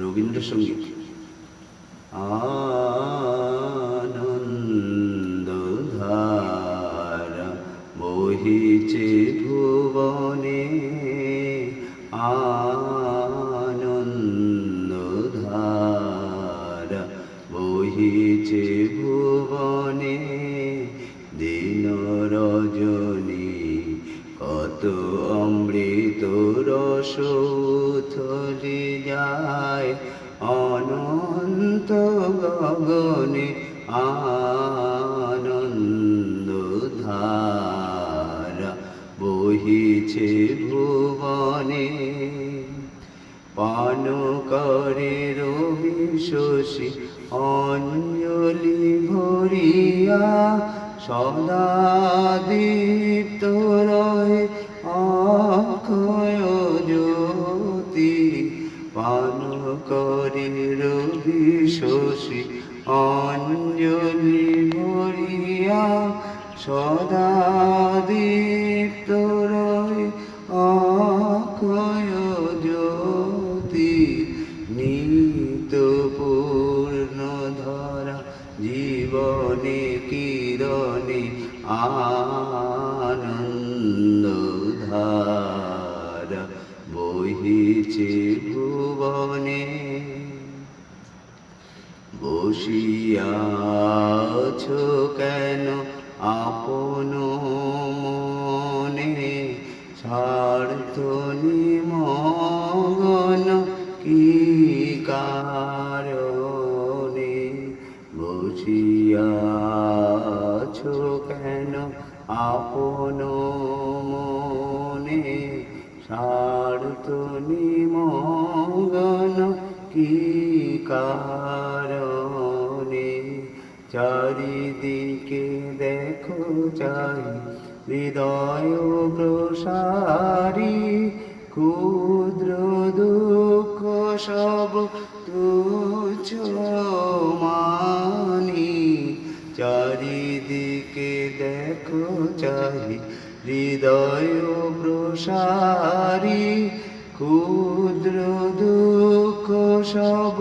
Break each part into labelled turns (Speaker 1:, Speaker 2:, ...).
Speaker 1: রবীন্দ্রসঙ্গীত। আনন্দধারা বহিছে ভুবনে, আনন্দধারা বহিছে ভুবনে। দিন রজনী কত অমৃত রস উথলি যায় অনন্ত গগনে, আনন্দধারা বহিছে ভুবনে। পান করে রবি শশী অঞ্জলি ভরিয়া, সদা দীপ্ত রহে অক্ষয় জ্যোতি। পান করে রবি শশী অঞ্জলি ভরিয়া, সদা দীপ্ত রহে অক্ষয় জ্যোতি। নিত্য পূর্ণ ধরা জীবনে কিরণে, আনন্দধারা বহিছে ভুবনে। বসিয়াছ কেন আপন মনে, স্বার্থ নিমগ্ন কি কারণে। বসিয়াছ কেন আপন মনে, স্বার্থ নিমগ্ন কি কারণে। চারিদিকে দেখো চাই হৃদয় প্রসারী, ক্ষুদ্র দুঃখ সব তুচ্ছ মানি। চারিদিকে দেখো চাই হৃদয় প্রসারী, ক্ষুদ্র দুঃখ সব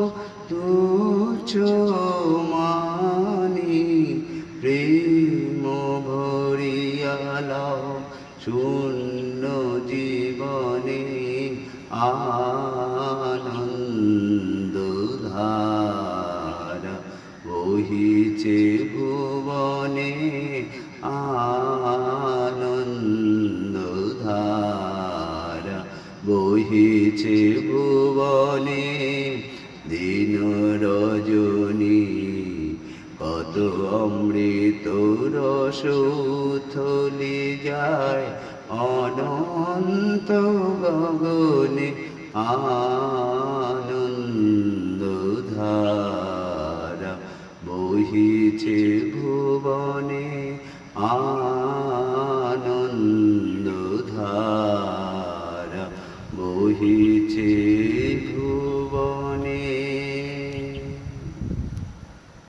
Speaker 1: তুচ্ছ মানি। প্রেম ভরিয়া লাও শূন্য জীবনে, আনন্দধারা বহিছে ভুবনে, আনন্দধারা বহিছে ভুবনে। দিন রজনী কত অমৃত রস উথলি যায় অনন্ত গগনে, আনন্দধারা বহিছে